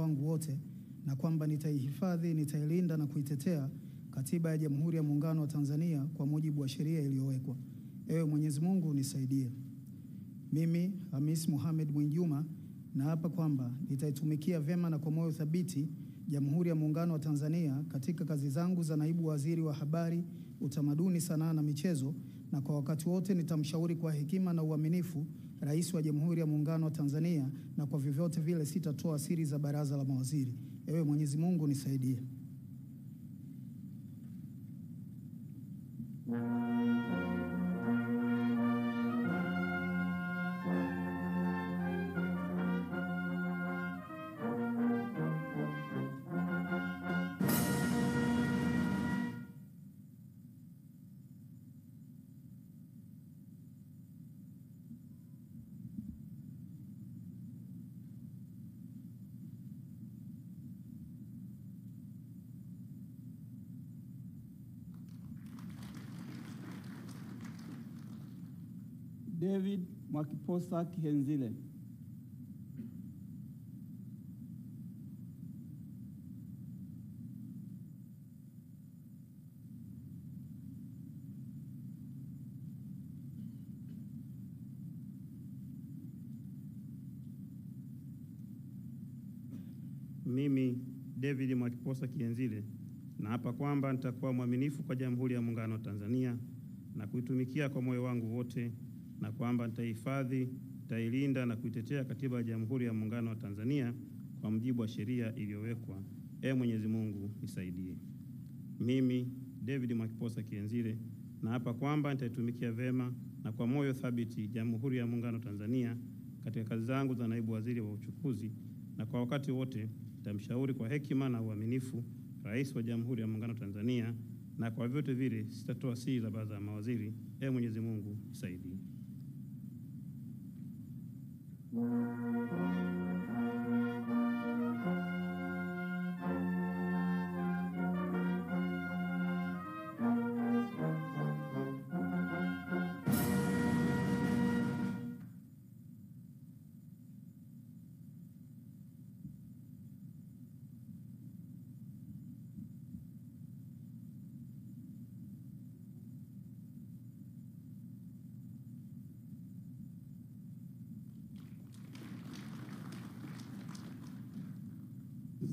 wangu wote, na kwamba nitaihifadhi, nitailinda na kuitetea Katiba ya Jamhuri ya Muungano wa Tanzania kwa mujibu wa sheria iliyowekwa. Ewe Mwenyezi Mungu nisaidie. Mimi, Hamis Mohamed Mwinjuma, naapa kwamba nitaitumikia vyema na kwa moyo thabiti Jamhuri ya Muungano wa Tanzania katika kazi zangu za naibu waziri wa Habari, Utamaduni, Sanaa na Michezo, na kwa wakati wote nitamshauri kwa hekima na uaminifu Rais wa Jamhuri ya Muungano wa Tanzania, na kwa vyovyote vile sitatoa siri za baraza la mawaziri. Ewe Mwenyezi Mungu nisaidie. David Mwakiposa Kihenzile. Mimi, David Mwakiposa Kihenzile, naapa kwamba nitakuwa mwaminifu kwa Jamhuri ya Muungano wa Tanzania na kuitumikia kwa moyo wangu wote, na kwamba nitahifadhi, nitailinda na kuitetea Katiba ya Jamhuri ya Muungano wa Tanzania kwa mujibu wa sheria iliyowekwa. Ee Mwenyezi Mungu nisaidie. Mimi, David Mwakiposa Kihenzile, naapa kwamba nitaitumikia vema na kwa moyo thabiti Jamhuri ya Muungano wa Tanzania katika kazi zangu za naibu waziri wa uchukuzi, na kwa wakati wote nitamshauri kwa hekima na uaminifu Rais wa Jamhuri ya Muungano wa Tanzania, na kwa vyote vile sitatoa siri za baraza la mawaziri. Ee Mwenyezi Mungu nisaidie.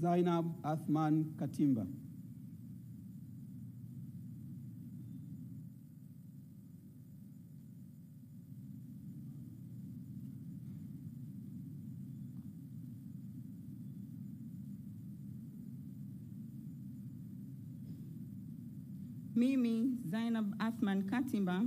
Zainab Athman Katimba. Mimi, Zainab Athman Katimba,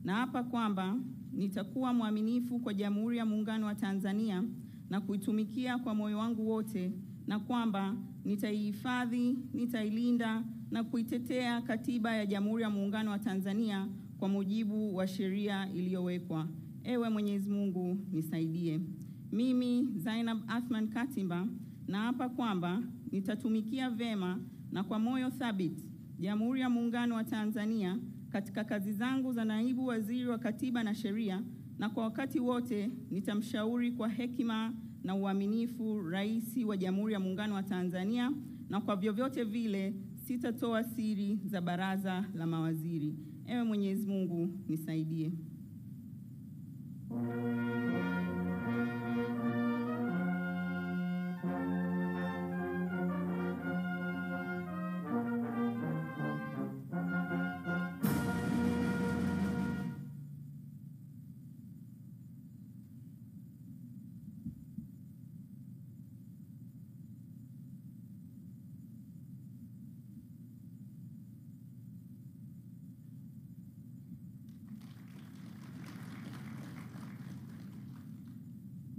naapa kwamba nitakuwa mwaminifu kwa Jamhuri ya Muungano wa Tanzania na kuitumikia kwa moyo wangu wote, na kwamba nitaihifadhi, nitailinda na kuitetea Katiba ya Jamhuri ya Muungano wa Tanzania kwa mujibu wa sheria iliyowekwa. Ewe Mwenyezi Mungu nisaidie. Mimi, Zainab Athman Katimba, naapa kwamba nitatumikia vema na kwa moyo thabiti Jamhuri ya Muungano wa Tanzania katika kazi zangu za naibu waziri wa Katiba na Sheria, na kwa wakati wote nitamshauri kwa hekima na uaminifu Rais wa Jamhuri ya Muungano wa Tanzania, na kwa vyovyote vile sitatoa siri za baraza la mawaziri. Ewe Mwenyezi Mungu nisaidie.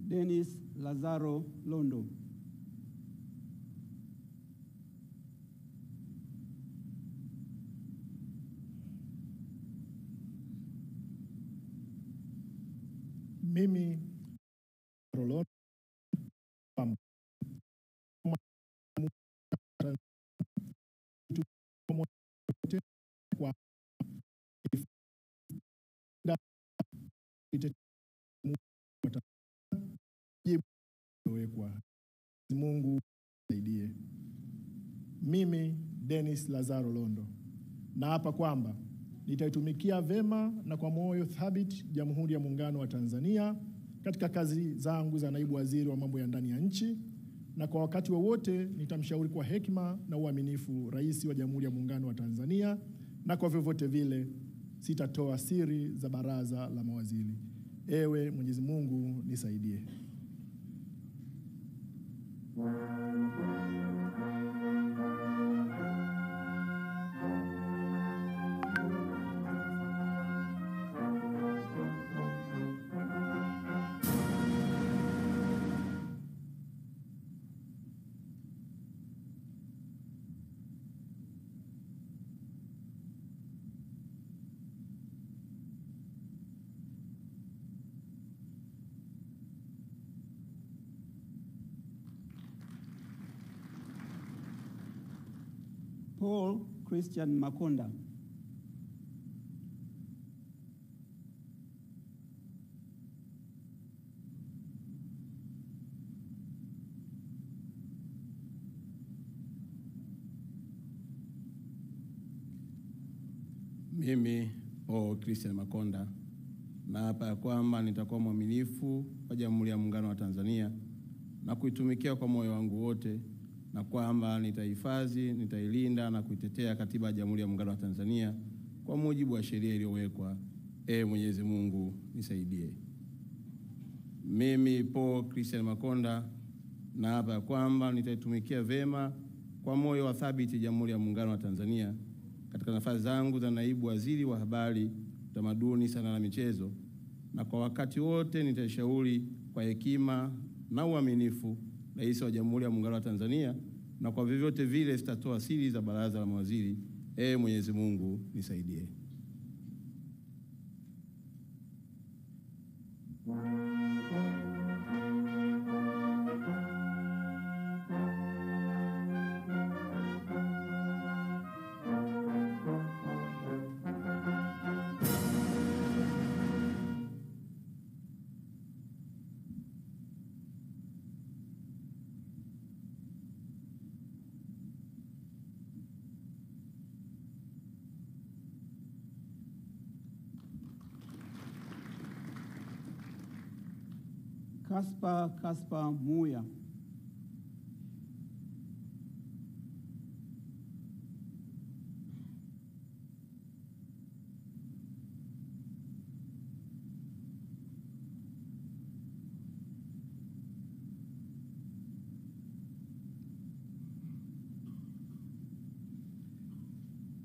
Dennis Lazaro Londo. Mimi Mungu nisaidie. Mimi Dennis Lazaro Londo naapa kwamba nitaitumikia vema na kwa moyo thabiti Jamhuri ya Muungano wa Tanzania katika kazi zangu za naibu waziri wa mambo ya ndani ya nchi, na kwa wakati wowote nitamshauri kwa hekima na uaminifu Rais wa Jamhuri ya Muungano wa Tanzania, na kwa vyovyote vile sitatoa siri za baraza la mawaziri. Ewe Mwenyezi Mungu nisaidie. Paul Christian Makonda. Mimi Paul Christian Makonda naapa ya kwamba nitakuwa mwaminifu kwa Jamhuri ya Muungano wa Tanzania na kuitumikia kwa moyo wangu wote, na kwamba nitahifadhi, nitailinda na kuitetea Katiba ya Jamhuri ya Muungano wa Tanzania kwa mujibu wa sheria iliyowekwa. Mwenyezi Mungu nisaidie. Mimi Paul Christian Makonda naapa ya kwamba nitaitumikia vema kwa moyo wa thabiti Jamhuri ya Muungano wa Tanzania katika nafasi zangu za naibu waziri wa habari, utamaduni, sanaa na michezo, na kwa wakati wote nitashauri kwa hekima na uaminifu Rais wa Jamhuri ya Muungano wa Tanzania, na kwa vyovyote vile sitatoa siri za baraza la mawaziri. Mwenyezi Mungu nisaidie. Kaspa Muya.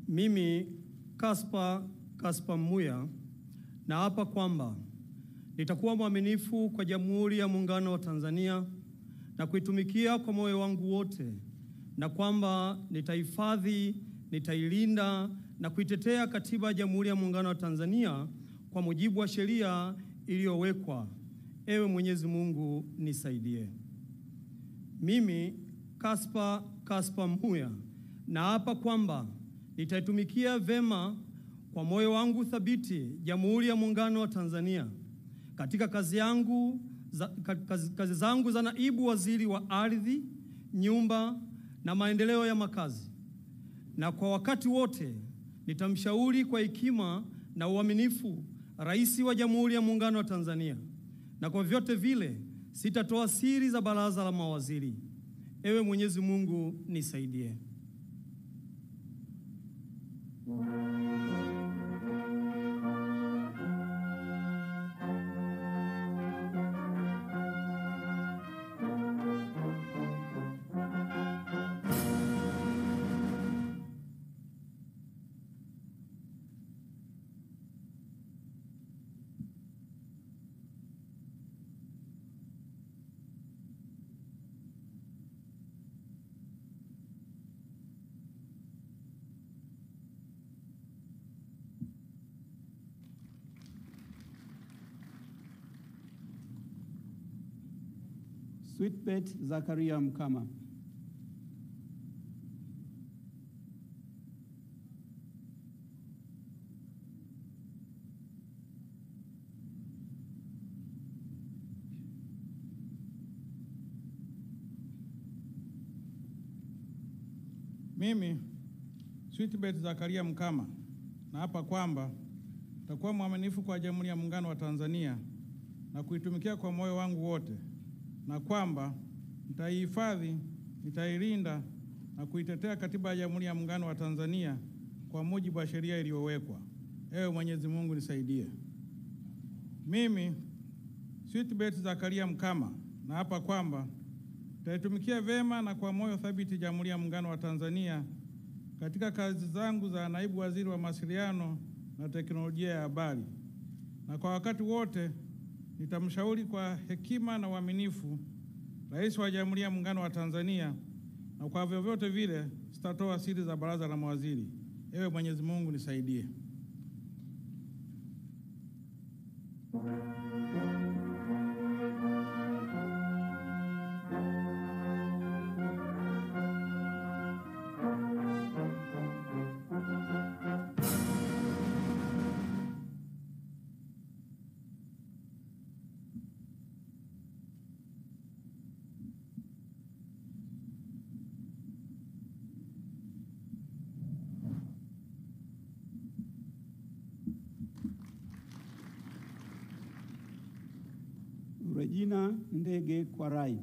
Mimi Kaspa Muya naapa kwamba nitakuwa mwaminifu kwa Jamhuri ya Muungano wa Tanzania na kuitumikia kwa moyo wangu wote, na kwamba nitahifadhi, nitailinda na kuitetea Katiba ya Jamhuri ya Muungano wa Tanzania kwa mujibu wa sheria iliyowekwa. Ewe Mwenyezi Mungu nisaidie. Mimi Kaspa Muya naapa kwamba nitaitumikia vema kwa moyo wangu thabiti Jamhuri ya Muungano wa Tanzania katika kazi zangu za naibu waziri wa ardhi, nyumba na maendeleo ya makazi, na kwa wakati wote nitamshauri kwa hekima na uaminifu Rais wa Jamhuri ya Muungano wa Tanzania, na kwa vyote vile sitatoa siri za baraza la mawaziri. Ewe Mwenyezi Mungu nisaidie. Sweetbet Zakaria Mkama. Mimi Sweetbet Zakaria Mkama naapa kwamba nitakuwa mwaminifu kwa Jamhuri ya Muungano wa Tanzania na kuitumikia kwa moyo wangu wote, na kwamba nitaihifadhi, nitailinda na kuitetea Katiba ya Jamhuri ya Muungano wa Tanzania kwa mujibu wa sheria iliyowekwa. Ewe Mwenyezi Mungu nisaidie. Mimi Sweetbet Zakaria Mkama naapa kwamba nitaitumikia vema na kwa moyo thabiti Jamhuri ya Muungano wa Tanzania katika kazi zangu za naibu waziri wa mawasiliano na teknolojia ya habari, na kwa wakati wote nitamshauri kwa hekima na uaminifu Rais wa Jamhuri ya Muungano wa Tanzania, na kwa vyovyote vile sitatoa siri za baraza la mawaziri. Ewe Mwenyezi Mungu nisaidie. Regina Ndege Kwarai.